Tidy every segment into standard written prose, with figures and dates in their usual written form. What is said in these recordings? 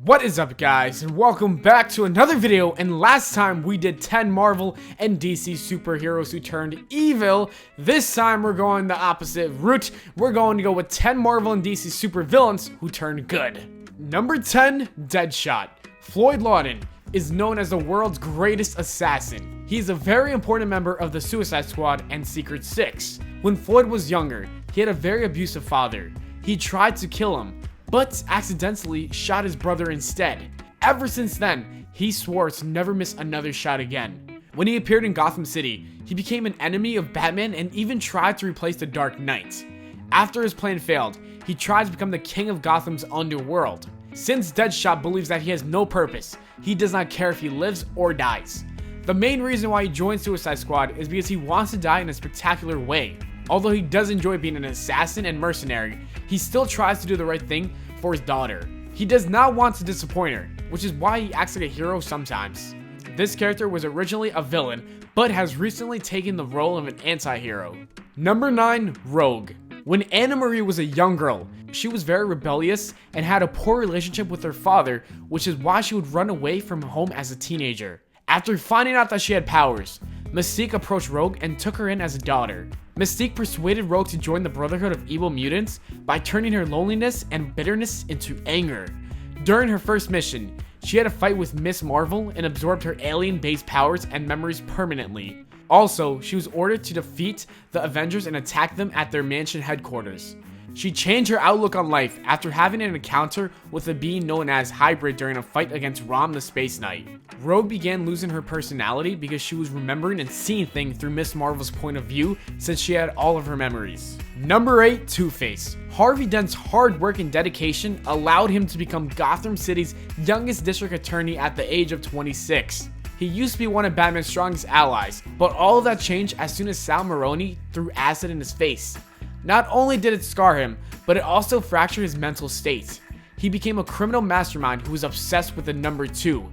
What is up, guys, and welcome back to another video. And last time we did 10 Marvel and DC superheroes who turned evil. This time we're going the opposite route. We're going to go with 10 Marvel and DC supervillains who turned good. Number 10, Deadshot. Floyd Lawton is known as the world's greatest assassin. He's a very important member of the Suicide Squad and Secret Six. When Floyd was younger, he had a very abusive father. He tried to kill him, but accidentally shot his brother instead. Ever since then, he swore to never miss another shot again. When he appeared in Gotham City, he became an enemy of Batman and even tried to replace the Dark Knight. After his plan failed, he tried to become the king of Gotham's underworld. Since Deadshot believes that he has no purpose, he does not care if he lives or dies. The main reason why he joined Suicide Squad is because he wants to die in a spectacular way. Although he does enjoy being an assassin and mercenary, he still tries to do the right thing for his daughter. He does not want to disappoint her, which is why he acts like a hero sometimes. This character was originally a villain, but has recently taken the role of an anti-hero. Number 9, Rogue. When Anna Marie was a young girl, she was very rebellious and had a poor relationship with her father, which is why she would run away from home as a teenager. After finding out that she had powers, Mystique approached Rogue and took her in as a daughter. Mystique persuaded Rogue to join the Brotherhood of Evil Mutants by turning her loneliness and bitterness into anger. During her first mission, she had a fight with Miss Marvel and absorbed her alien-based powers and memories permanently. Also, she was ordered to defeat the Avengers and attack them at their mansion headquarters. She changed her outlook on life after having an encounter with a being known as Hybrid during a fight against Rom the Space Knight. Rogue began losing her personality because she was remembering and seeing things through Miss Marvel's point of view since she had all of her memories. Number 8, TwoFace. Harvey Dent's hard work and dedication allowed him to become Gotham City's youngest district attorney at the age of 26. He used to be one of Batman's strongest allies, but all of that changed as soon as Sal Maroni threw acid in his face. Not only did it scar him, but it also fractured his mental state. He became a criminal mastermind who was obsessed with the number 2.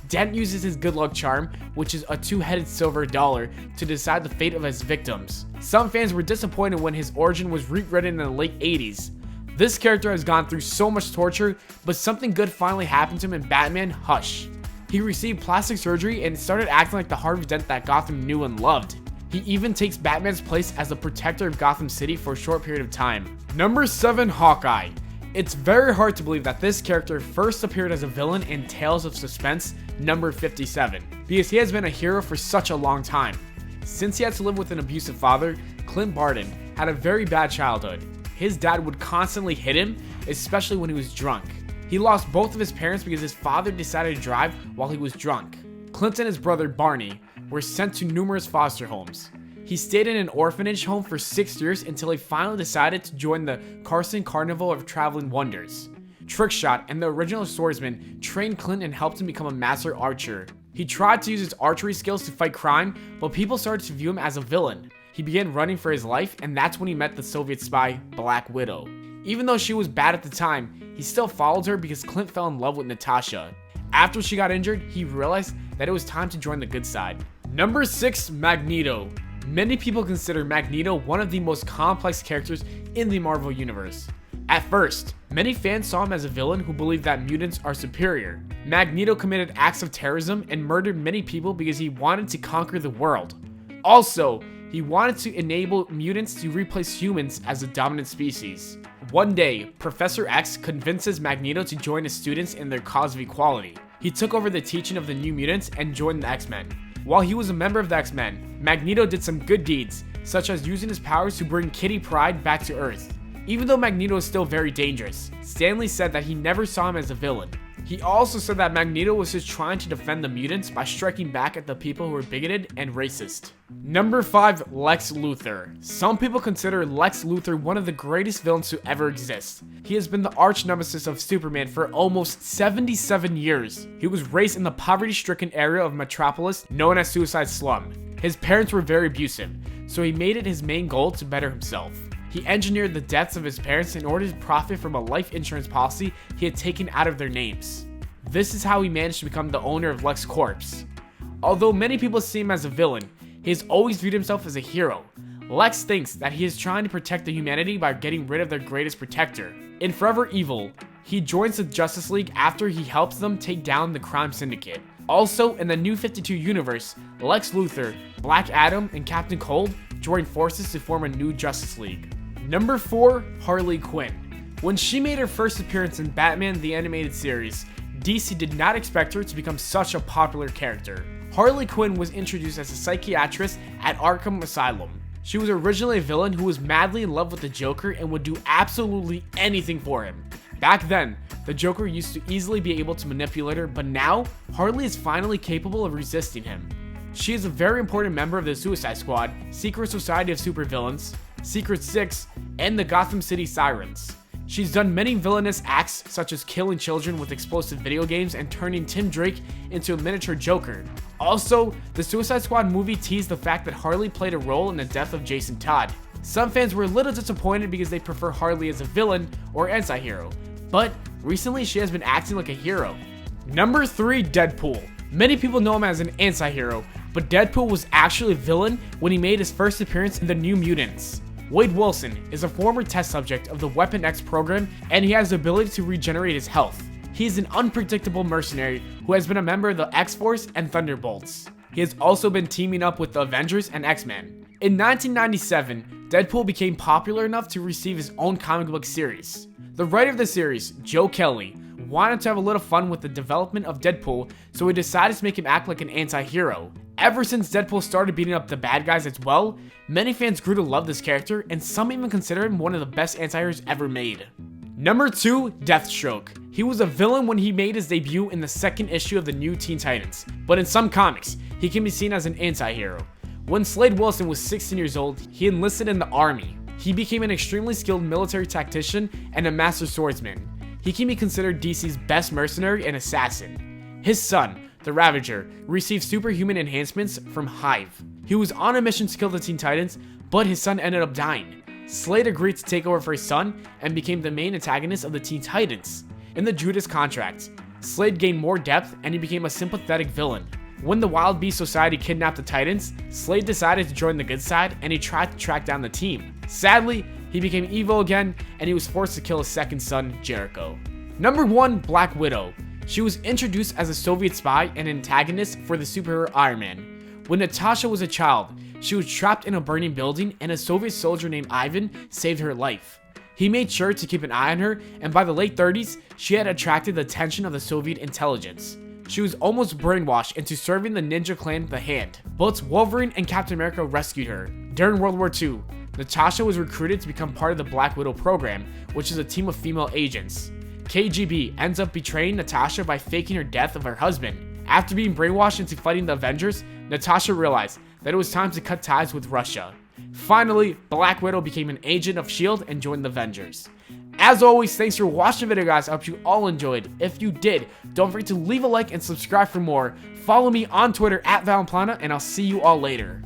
Dent uses his good luck charm, which is a two-headed silver dollar, to decide the fate of his victims. Some fans were disappointed when his origin was rewritten in the late 80s. This character has gone through so much torture, but something good finally happened to him in Batman Hush. He received plastic surgery and started acting like the Harvey Dent that Gotham knew and loved. He even takes Batman's place as the protector of Gotham City for a short period of time. Number 7, Hawkeye. It's very hard to believe that this character first appeared as a villain in Tales of Suspense number 57, because he has been a hero for such a long time. Since he had to live with an abusive father, Clint Barton had a very bad childhood. His dad would constantly hit him, especially when he was drunk. He lost both of his parents because his father decided to drive while he was drunk. Clint and his brother Barney were sent to numerous foster homes. He stayed in an orphanage home for 6 years until he finally decided to join the Carson Carnival of Traveling Wonders. Trickshot and the original swordsman trained Clint and helped him become a master archer. He tried to use his archery skills to fight crime, but people started to view him as a villain. He began running for his life, and that's when he met the Soviet spy Black Widow. Even though she was bad at the time, he still followed her because Clint fell in love with Natasha. After she got injured, he realized that it was time to join the good side. Number 6, Magneto. Many people consider Magneto one of the most complex characters in the Marvel Universe. At first, many fans saw him as a villain who believed that mutants are superior. Magneto committed acts of terrorism and murdered many people because he wanted to conquer the world. Also, he wanted to enable mutants to replace humans as the dominant species. One day, Professor X convinces Magneto to join his students in their cause of equality. He took over the teaching of the New Mutants and joined the X-Men. While he was a member of the X-Men, Magneto did some good deeds, such as using his powers to bring Kitty Pryde back to Earth. Even though Magneto is still very dangerous, Stan Lee said that he never saw him as a villain. He also said that Magneto was just trying to defend the mutants by striking back at the people who were bigoted and racist. Number 5, Lex Luthor. Some people consider Lex Luthor one of the greatest villains to ever exist. He has been the arch nemesis of Superman for almost 77 years. He was raised in the poverty-stricken area of Metropolis known as Suicide Slum. His parents were very abusive, so he made it his main goal to better himself. He engineered the deaths of his parents in order to profit from a life insurance policy he had taken out of their names. This is how he managed to become the owner of LexCorp. Although many people see him as a villain, he has always viewed himself as a hero. Lex thinks that he is trying to protect the humanity by getting rid of their greatest protector. In Forever Evil, He joins the Justice League after he helps them take down the crime syndicate. Also, in the New 52 universe, Lex Luthor, Black Adam, and Captain Cold join forces to form a new Justice League. Number 4, Harley Quinn. When she made her first appearance in Batman the Animated Series, DC did not expect her to become such a popular character. Harley Quinn was introduced as a psychiatrist at Arkham Asylum. She was originally a villain who was madly in love with the Joker and would do absolutely anything for him. Back then, the Joker used to easily be able to manipulate her, but now, Harley is finally capable of resisting him. She is a very important member of the Suicide Squad, Secret Society of Supervillains, Secret Six, and the Gotham City Sirens. She's done many villainous acts such as killing children with explosive video games and turning Tim Drake into a miniature Joker. Also, the Suicide Squad movie teased the fact that Harley played a role in the death of Jason Todd. Some fans were a little disappointed because they prefer Harley as a villain or anti-hero, but recently she has been acting like a hero. Number 3, Deadpool. Many people know him as an anti-hero, but Deadpool was actually a villain when he made his first appearance in the New Mutants. Wade Wilson is a former test subject of the Weapon X program, and he has the ability to regenerate his health. He is an unpredictable mercenary who has been a member of the X-Force and Thunderbolts. He has also been teaming up with the Avengers and X-Men. In 1997, Deadpool became popular enough to receive his own comic book series. The writer of the series, Joe Kelly, wanted to have a little fun with the development of Deadpool, so he decided to make him act like an anti-hero. Ever since Deadpool started beating up the bad guys as well, many fans grew to love this character, and some even consider him one of the best anti-heroes ever made. Number 2, Deathstroke. He was a villain when he made his debut in the second issue of the New Teen Titans, but in some comics, he can be seen as an anti-hero. When Slade Wilson was 16 years old, he enlisted in the army. He became an extremely skilled military tactician and a master swordsman. He can be considered DC's best mercenary and assassin. His son, the Ravager, received superhuman enhancements from Hive. He was on a mission to kill the Teen Titans, but his son ended up dying. Slade agreed to take over for his son and became the main antagonist of the Teen Titans. In the Judas Contract, Slade gained more depth and he became a sympathetic villain. When the Wild Beast Society kidnapped the Titans, Slade decided to join the good side and he tried to track down the team. Sadly, he became evil again and he was forced to kill his second son, Jericho. Number 1, Black Widow. She was introduced as a Soviet spy and antagonist for the superhero Iron Man. When Natasha was a child, she was trapped in a burning building and a Soviet soldier named Ivan saved her life. He made sure to keep an eye on her, and by the late 30s, she had attracted the attention of the Soviet intelligence. She was almost brainwashed into serving the ninja clan The Hand. Both Wolverine and Captain America rescued her. During World War II, Natasha was recruited to become part of the Black Widow program, which is a team of female agents. KGB ends up betraying Natasha by faking her death of her husband. After being brainwashed into fighting the Avengers, Natasha realized that it was time to cut ties with Russia. Finally, Black Widow became an agent of S.H.I.E.L.D. and joined the Avengers. As always, thanks for watching the video, guys. I hope you all enjoyed. If you did, don't forget to leave a like and subscribe for more. Follow me on Twitter @ValenPlana, and I'll see you all later.